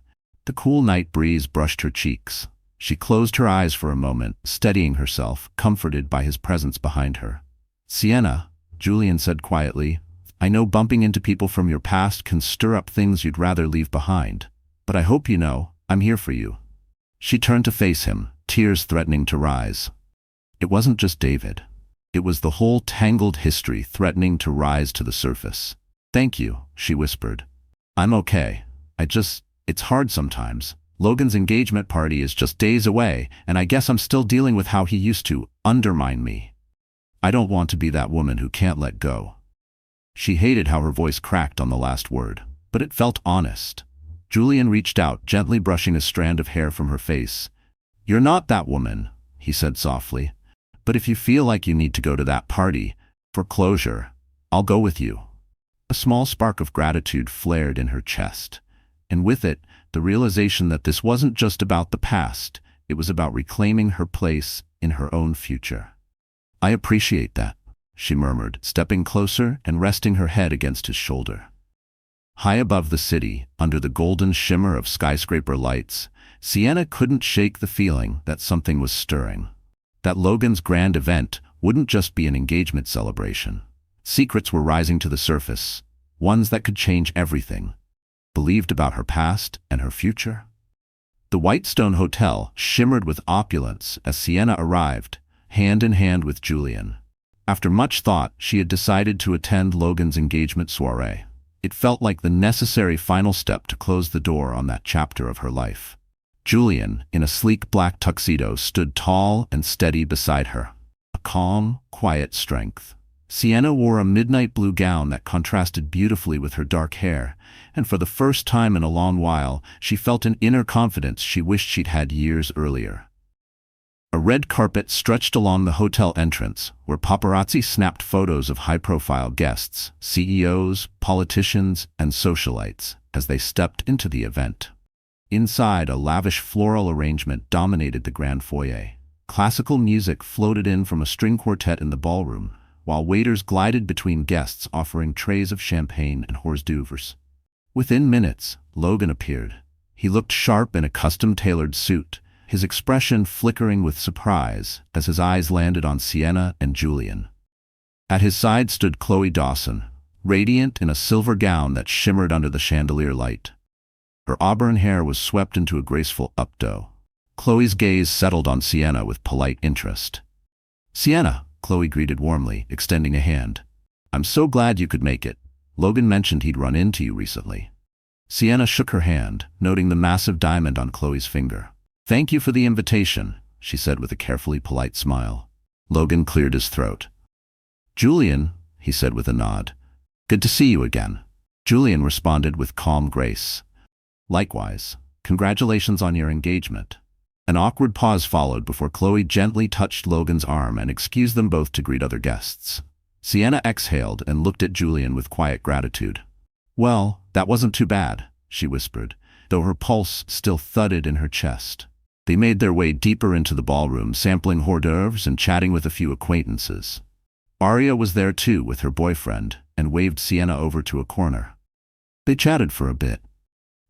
The cool night breeze brushed her cheeks. She closed her eyes for a moment, steadying herself, comforted by his presence behind her. "Sienna," Julian said quietly, "I know bumping into people from your past can stir up things you'd rather leave behind, but I hope you know, I'm here for you." She turned to face him, tears threatening to rise. It wasn't just David. It was the whole tangled history threatening to rise to the surface. "Thank you," she whispered. "I'm okay. It's hard sometimes. Logan's engagement party is just days away, and I guess I'm still dealing with how he used to undermine me. I don't want to be that woman who can't let go." She hated how her voice cracked on the last word, but it felt honest. Julian reached out, gently brushing a strand of hair from her face. "You're not that woman," he said softly. "But if you feel like you need to go to that party, for closure, I'll go with you." A small spark of gratitude flared in her chest, and with it, the realization that this wasn't just about the past, it was about reclaiming her place in her own future. "I appreciate that," she murmured, stepping closer and resting her head against his shoulder. High above the city, under the golden shimmer of skyscraper lights, Sienna couldn't shake the feeling that something was stirring. That Logan's grand event wouldn't just be an engagement celebration. Secrets were rising to the surface, ones that could change everything. Believed about her past and her future? The Whitestone Hotel shimmered with opulence as Sienna arrived, hand in hand with Julian. After much thought, she had decided to attend Logan's engagement soiree. It felt like the necessary final step to close the door on that chapter of her life. Julian, in a sleek black tuxedo, stood tall and steady beside her, a calm, quiet strength. Sienna wore a midnight blue gown that contrasted beautifully with her dark hair, and for the first time in a long while, she felt an inner confidence she wished she'd had years earlier. A red carpet stretched along the hotel entrance, where paparazzi snapped photos of high-profile guests, CEOs, politicians, and socialites, as they stepped into the event. Inside, a lavish floral arrangement dominated the grand foyer. Classical music floated in from a string quartet in the ballroom, while waiters glided between guests offering trays of champagne and hors d'oeuvres. Within minutes, Logan appeared. He looked sharp in a custom-tailored suit, his expression flickering with surprise as his eyes landed on Sienna and Julian. At his side stood Chloe Dawson, radiant in a silver gown that shimmered under the chandelier light. Her auburn hair was swept into a graceful updo. Chloe's gaze settled on Sienna with polite interest. "Sienna," Chloe greeted warmly, extending a hand. "I'm so glad you could make it. Logan mentioned he'd run into you recently." Sienna shook her hand, noting the massive diamond on Chloe's finger. "Thank you for the invitation," she said with a carefully polite smile. Logan cleared his throat. "Julian," he said with a nod. "Good to see you again." Julian responded with calm grace. "Likewise. Congratulations on your engagement." An awkward pause followed before Chloe gently touched Logan's arm and excused them both to greet other guests. Sienna exhaled and looked at Julian with quiet gratitude. "Well, that wasn't too bad," she whispered, though her pulse still thudded in her chest. They made their way deeper into the ballroom, sampling hors d'oeuvres and chatting with a few acquaintances. Aria was there too with her boyfriend and waved Sienna over to a corner. They chatted for a bit,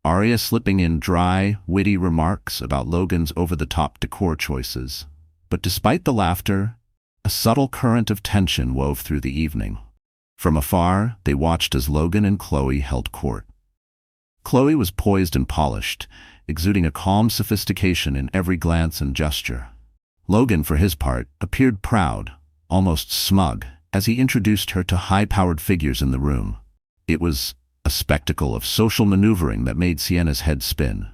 Aria slipping in dry, witty remarks about Logan's over-the-top decor choices. But despite the laughter, a subtle current of tension wove through the evening. From afar, they watched as Logan and Chloe held court. Chloe was poised and polished, exuding a calm sophistication in every glance and gesture. Logan, for his part, appeared proud, almost smug, as he introduced her to high-powered figures in the room. It was a spectacle of social maneuvering that made Sienna's head spin.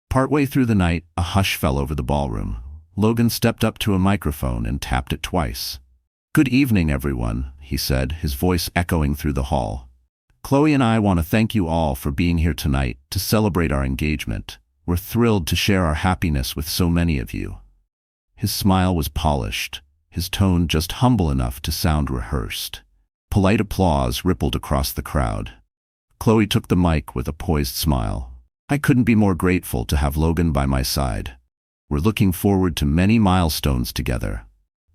Partway through the night, a hush fell over the ballroom. Logan stepped up to a microphone and tapped it twice. "Good evening, everyone," he said, his voice echoing through the hall. "Chloe and I want to thank you all for being here tonight to celebrate our engagement. We're thrilled to share our happiness with so many of you." His smile was polished, his tone just humble enough to sound rehearsed. Polite applause rippled across the crowd. Chloe took the mic with a poised smile. "I couldn't be more grateful to have Logan by my side. We're looking forward to many milestones together,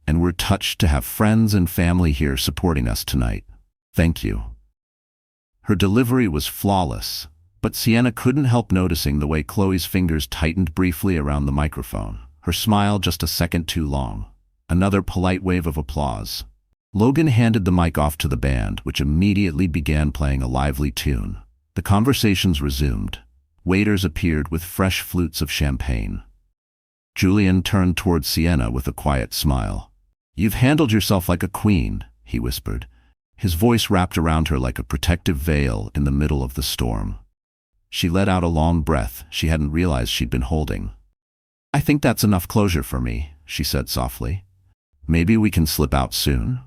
and we're touched to have friends and family here supporting us tonight. Thank you." Her delivery was flawless, but Sienna couldn't help noticing the way Chloe's fingers tightened briefly around the microphone, her smile just a second too long. Another polite wave of applause. Logan handed the mic off to the band, which immediately began playing a lively tune. The conversations resumed. Waiters appeared with fresh flutes of champagne. Julian turned towards Sienna with a quiet smile. "You've handled yourself like a queen," he whispered. His voice wrapped around her like a protective veil in the middle of the storm. She let out a long breath she hadn't realized she'd been holding. "I think that's enough closure for me," she said softly. "Maybe we can slip out soon?"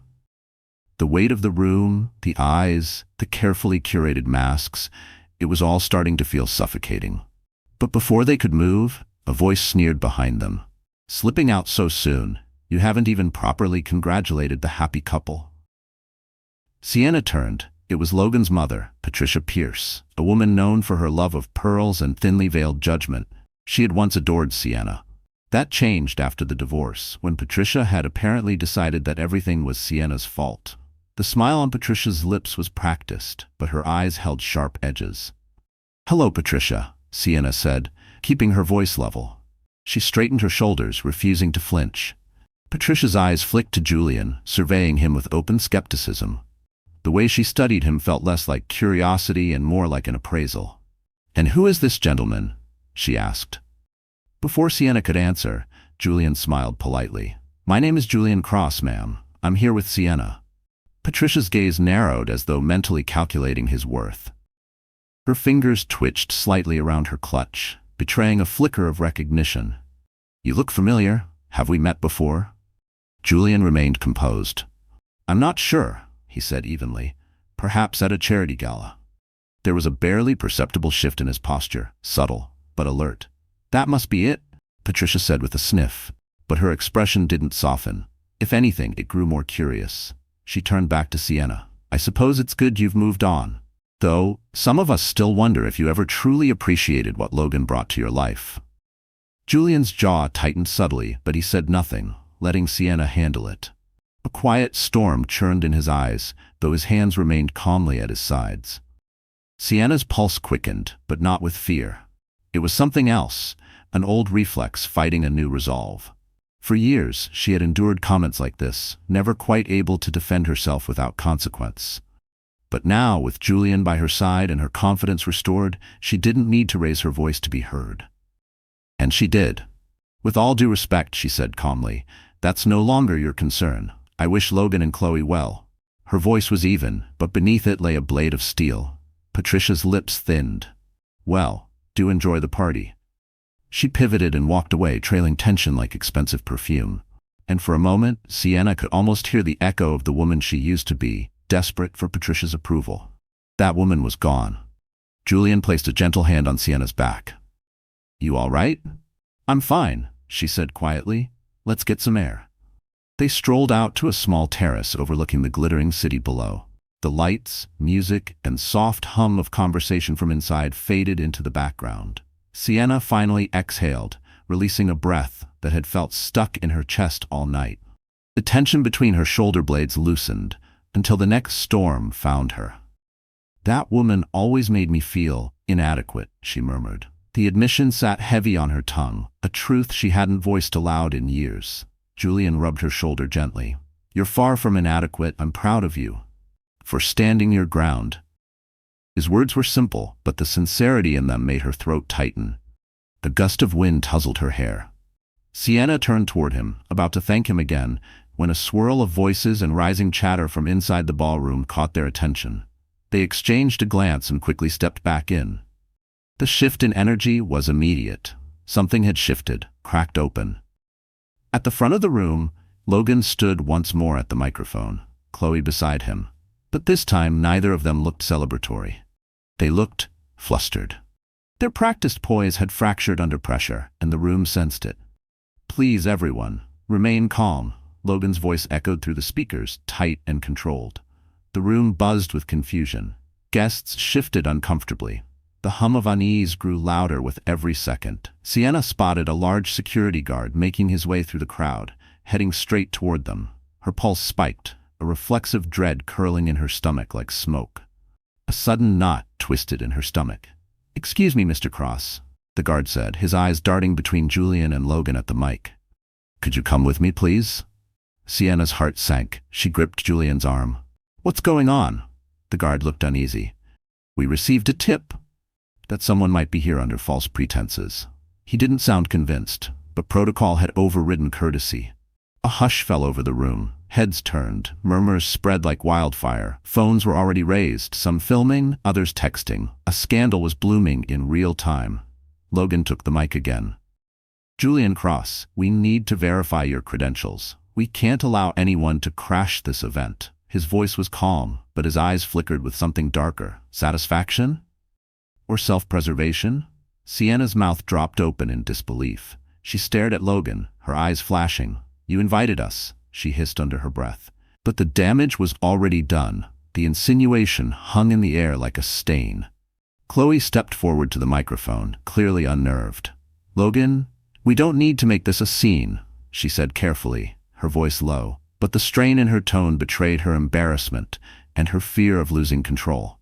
The weight of the room, the eyes, the carefully curated masks, it was all starting to feel suffocating. But before they could move, a voice sneered behind them. "Slipping out so soon? You haven't even properly congratulated the happy couple." Sienna turned. It was Logan's mother, Patricia Pierce, a woman known for her love of pearls and thinly veiled judgment. She had once adored Sienna. That changed after the divorce, when Patricia had apparently decided that everything was Sienna's fault. The smile on Patricia's lips was practiced, but her eyes held sharp edges. "Hello, Patricia," Sienna said, keeping her voice level. She straightened her shoulders, refusing to flinch. Patricia's eyes flicked to Julian, surveying him with open skepticism. The way she studied him felt less like curiosity and more like an appraisal. "And who is this gentleman?" she asked. Before Sienna could answer, Julian smiled politely. "My name is Julian Cross, ma'am. I'm here with Sienna." Patricia's gaze narrowed as though mentally calculating his worth. Her fingers twitched slightly around her clutch, betraying a flicker of recognition. "You look familiar. Have we met before?" Julian remained composed. "I'm not sure," he said evenly. "Perhaps at a charity gala." There was a barely perceptible shift in his posture, subtle, but alert. "That must be it," Patricia said with a sniff, but her expression didn't soften. If anything, it grew more curious. She turned back to Sienna. "I suppose it's good you've moved on. Though, some of us still wonder if you ever truly appreciated what Logan brought to your life." Julian's jaw tightened subtly, but he said nothing, letting Sienna handle it. A quiet storm churned in his eyes, though his hands remained calmly at his sides. Sienna's pulse quickened, but not with fear. It was something else, an old reflex fighting a new resolve. For years, she had endured comments like this, never quite able to defend herself without consequence. But now, with Julian by her side and her confidence restored, she didn't need to raise her voice to be heard. And she did. "With all due respect," she said calmly, "that's no longer your concern. I wish Logan and Chloe well." Her voice was even, but beneath it lay a blade of steel. Patricia's lips thinned. "Well, do enjoy the party." She pivoted and walked away, trailing tension like expensive perfume. And for a moment, Sienna could almost hear the echo of the woman she used to be, desperate for Patricia's approval. That woman was gone. Julian placed a gentle hand on Sienna's back. "You all right?" "I'm fine," she said quietly. "Let's get some air." They strolled out to a small terrace overlooking the glittering city below. The lights, music, and soft hum of conversation from inside faded into the background. Sienna finally exhaled, releasing a breath that had felt stuck in her chest all night. The tension between her shoulder blades loosened, until the next storm found her. "That woman always made me feel inadequate," she murmured. The admission sat heavy on her tongue, a truth she hadn't voiced aloud in years. Julian rubbed her shoulder gently. "You're far from inadequate. I'm proud of you. For standing your ground." His words were simple, but the sincerity in them made her throat tighten. A gust of wind tousled her hair. Sienna turned toward him, about to thank him again, when a swirl of voices and rising chatter from inside the ballroom caught their attention. They exchanged a glance and quickly stepped back in. The shift in energy was immediate. Something had shifted, cracked open. At the front of the room, Logan stood once more at the microphone, Chloe beside him. But this time neither of them looked celebratory. They looked flustered. Their practiced poise had fractured under pressure, and the room sensed it. "Please, everyone, remain calm," Logan's voice echoed through the speakers, tight and controlled. The room buzzed with confusion. Guests shifted uncomfortably. The hum of unease grew louder with every second. Sienna spotted a large security guard making his way through the crowd, heading straight toward them. Her pulse spiked, a reflexive dread curling in her stomach like smoke. A sudden knot twisted in her stomach. "Excuse me, Mr. Cross," the guard said, his eyes darting between Julian and Logan at the mic. "Could you come with me, please?" Sienna's heart sank. She gripped Julian's arm. "What's going on?" The guard looked uneasy. "We received a tip that someone might be here under false pretenses." He didn't sound convinced, but protocol had overridden courtesy. A hush fell over the room. Heads turned, murmurs spread like wildfire. Phones were already raised, some filming, others texting. A scandal was blooming in real time. Logan took the mic again. "Julian Cross, we need to verify your credentials. We can't allow anyone to crash this event." His voice was calm, but his eyes flickered with something darker. Satisfaction? Or self-preservation? Sienna's mouth dropped open in disbelief. She stared at Logan, her eyes flashing. "You invited us," she hissed under her breath. But the damage was already done. The insinuation hung in the air like a stain. Chloe stepped forward to the microphone, clearly unnerved. "Logan, "We don't need to make this a scene," she said carefully, her voice low, but the strain in her tone betrayed her embarrassment and her fear of losing control.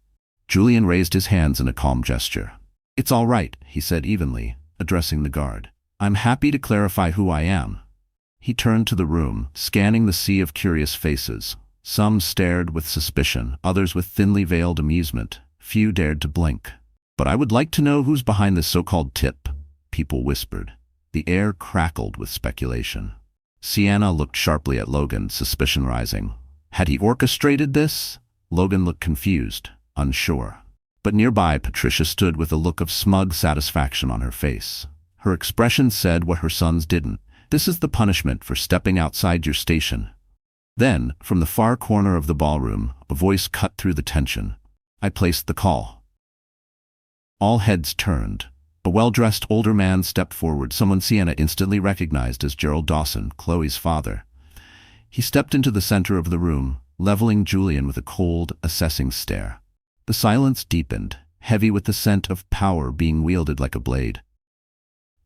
Julian raised his hands in a calm gesture. "It's all right," he said evenly, addressing the guard. "I'm happy to clarify who I am." He turned to the room, scanning the sea of curious faces. Some stared with suspicion, others with thinly veiled amusement. Few dared to blink. "But I would like to know who's behind this so-called tip," people whispered. The air crackled with speculation. Sienna looked sharply at Logan, suspicion rising. Had he orchestrated this? Logan looked confused, unsure. But nearby, Patricia stood with a look of smug satisfaction on her face. Her expression said what her sons didn't. "This is the punishment for stepping outside your station." Then, from the far corner of the ballroom, a voice cut through the tension. "I placed the call." All heads turned. A well-dressed older man stepped forward, someone Sienna instantly recognized as Gerald Dawson, Chloe's father. He stepped into the center of the room, leveling Julian with a cold, assessing stare. The silence deepened, heavy with the scent of power being wielded like a blade.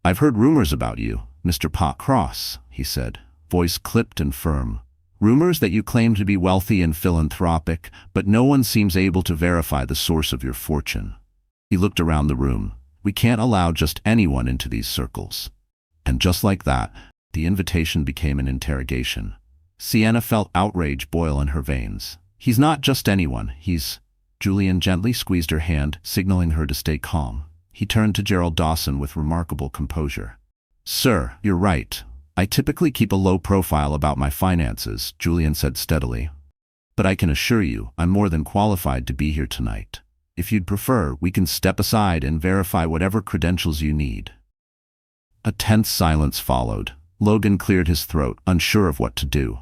"I've heard rumors about you, Mr. Pa Cross," he said, voice clipped and firm. "Rumors that you claim to be wealthy and philanthropic, but no one seems able to verify the source of your fortune." He looked around the room. "We can't allow just anyone into these circles." And just like that, the invitation became an interrogation. Sienna felt outrage boil in her veins. "He's not just anyone, he's—" Julian gently squeezed her hand, signaling her to stay calm. He turned to Gerald Dawson with remarkable composure. "Sir, you're right. I typically keep a low profile about my finances," Julian said steadily. "But I can assure you, I'm more than qualified to be here tonight. If you'd prefer, we can step aside and verify whatever credentials you need." A tense silence followed. Logan cleared his throat, unsure of what to do.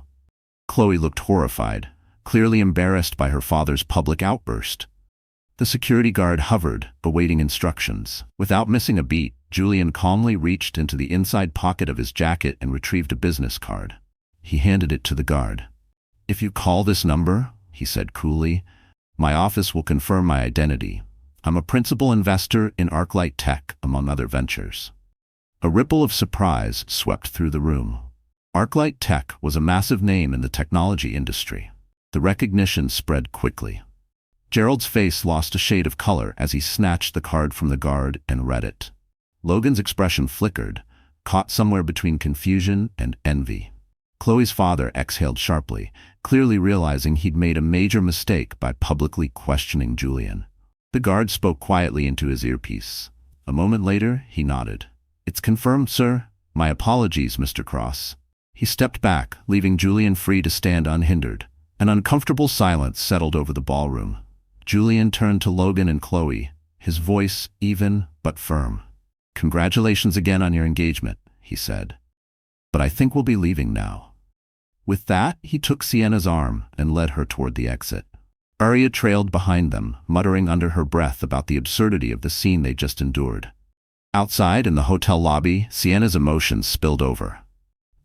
Chloe looked horrified, clearly embarrassed by her father's public outburst. The security guard hovered, awaiting instructions. Without missing a beat, Julian calmly reached into the inside pocket of his jacket and retrieved a business card. He handed it to the guard. "If you call this number," he said coolly, "my office will confirm my identity. I'm a principal investor in ArcLight Tech, among other ventures." A ripple of surprise swept through the room. ArcLight Tech was a massive name in the technology industry. The recognition spread quickly. Gerald's face lost a shade of color as he snatched the card from the guard and read it. Logan's expression flickered, caught somewhere between confusion and envy. Chloe's father exhaled sharply, clearly realizing he'd made a major mistake by publicly questioning Julian. The guard spoke quietly into his earpiece. A moment later, he nodded. "It's confirmed, sir. My apologies, Mr. Cross." He stepped back, leaving Julian free to stand unhindered. An uncomfortable silence settled over the ballroom. Julian turned to Logan and Chloe, his voice even but firm. "Congratulations again on your engagement," he said. "But I think we'll be leaving now." With that, he took Sienna's arm and led her toward the exit. Arya trailed behind them, muttering under her breath about the absurdity of the scene they just endured. Outside, in the hotel lobby, Sienna's emotions spilled over.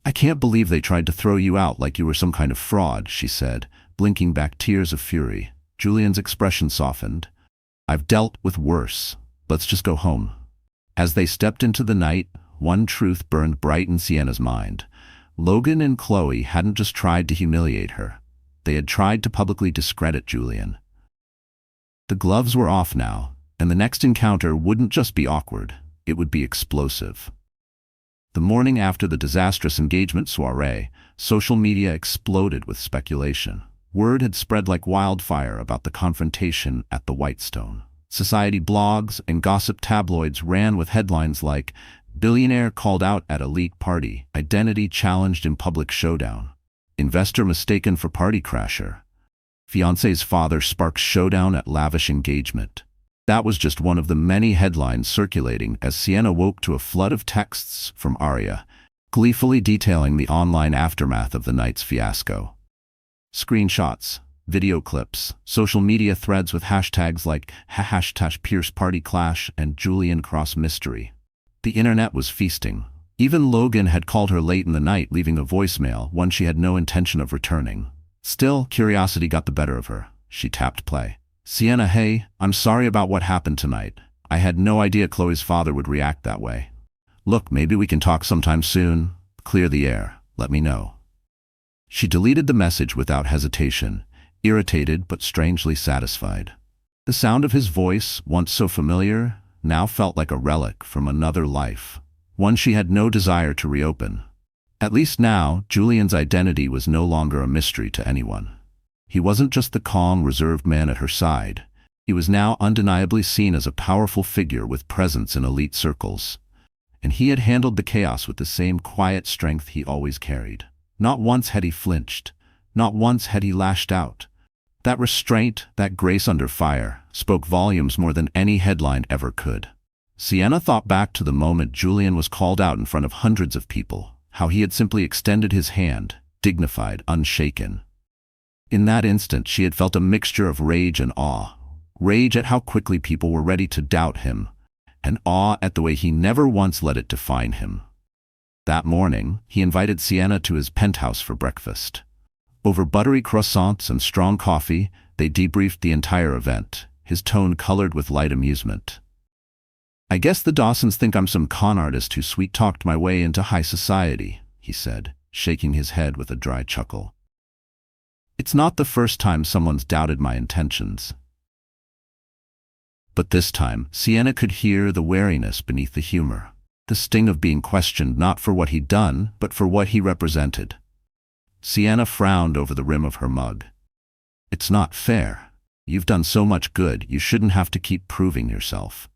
"I can't believe they tried to throw you out like you were some kind of fraud," she said, blinking back tears of fury. Julian's expression softened. "I've dealt with worse. Let's just go home." As they stepped into the night, one truth burned bright in Sienna's mind. Logan and Chloe hadn't just tried to humiliate her. They had tried to publicly discredit Julian. The gloves were off now, and the next encounter wouldn't just be awkward, it would be explosive. The morning after the disastrous engagement soiree, social media exploded with speculation. Word had spread like wildfire about the confrontation at the Whitestone. Society blogs and gossip tabloids ran with headlines like, "Billionaire called out at elite party, identity challenged in public showdown. Investor mistaken for party crasher. Fiancée's father sparks showdown at lavish engagement." That was just one of the many headlines circulating as Sienna woke to a flood of texts from Arya, gleefully detailing the online aftermath of the night's fiasco. Screenshots, video clips, social media threads with hashtags like #Pierce Party Clash and Julian Cross Mystery. The internet was feasting. Even Logan had called her late in the night, leaving a voicemail, one she had no intention of returning. Still, curiosity got the better of her. She tapped play. "Sienna, hey, I'm sorry about what happened tonight. I had no idea Chloe's father would react that way." Look, maybe we can talk sometime soon. Clear the air. Let me know. She deleted the message without hesitation, irritated but strangely satisfied. The sound of his voice, once so familiar, now felt like a relic from another life, one she had no desire to reopen. At least now, Julian's identity was no longer a mystery to anyone. He wasn't just the calm, reserved man at her side. He was now undeniably seen as a powerful figure with presence in elite circles. And he had handled the chaos with the same quiet strength he always carried. Not once had he flinched. Not once had he lashed out. That restraint, that grace under fire, spoke volumes more than any headline ever could. Sienna thought back to the moment Julian was called out in front of hundreds of people, how he had simply extended his hand, dignified, unshaken. In that instant, she had felt a mixture of rage and awe. Rage at how quickly people were ready to doubt him, and awe at the way he never once let it define him. That morning, he invited Sienna to his penthouse for breakfast. Over buttery croissants and strong coffee, they debriefed the entire event, his tone colored with light amusement. "I guess the Dawsons think I'm some con artist who sweet-talked my way into high society," he said, shaking his head with a dry chuckle. "It's not the first time someone's doubted my intentions." But this time, Sienna could hear the wariness beneath the humor, the sting of being questioned not for what he'd done, but for what he represented. Sienna frowned over the rim of her mug. "It's not fair. You've done so much good, you shouldn't have to keep proving yourself."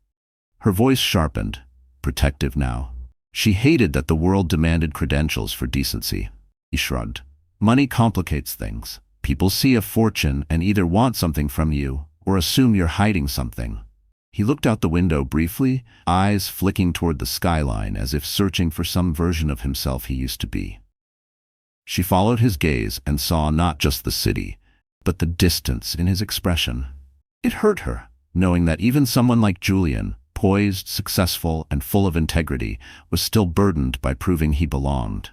Her voice sharpened, protective now. She hated that the world demanded credentials for decency. He shrugged. "Money complicates things. People see a fortune and either want something from you or assume you're hiding something." He looked out the window briefly, eyes flicking toward the skyline as if searching for some version of himself he used to be. She followed his gaze and saw not just the city, but the distance in his expression. It hurt her, knowing that even someone like Julian, poised, successful, and full of integrity, was still burdened by proving he belonged.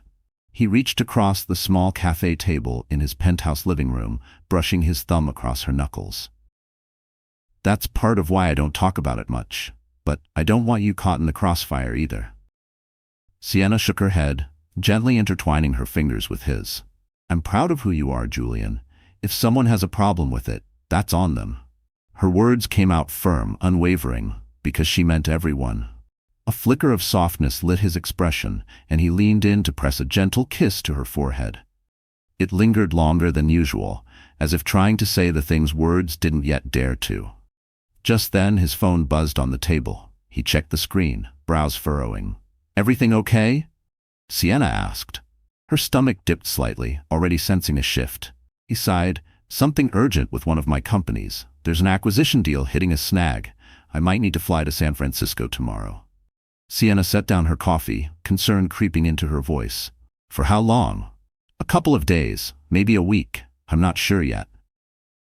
He reached across the small cafe table in his penthouse living room, brushing his thumb across her knuckles. "That's part of why I don't talk about it much, but I don't want you caught in the crossfire either." Sienna shook her head, gently intertwining her fingers with his. "I'm proud of who you are, Julian. If someone has a problem with it, that's on them." Her words came out firm, unwavering, because she meant everyone. A flicker of softness lit his expression, and he leaned in to press a gentle kiss to her forehead. It lingered longer than usual, as if trying to say the things words didn't yet dare to. Just then his phone buzzed on the table. He checked the screen, brows furrowing. "Everything okay?" Sienna asked. Her stomach dipped slightly, already sensing a shift. He sighed. "Something urgent with one of my companies. There's an acquisition deal hitting a snag. I might need to fly to San Francisco tomorrow." Sienna set down her coffee, concern creeping into her voice. "For how long?" "A couple of days, maybe a week. I'm not sure yet."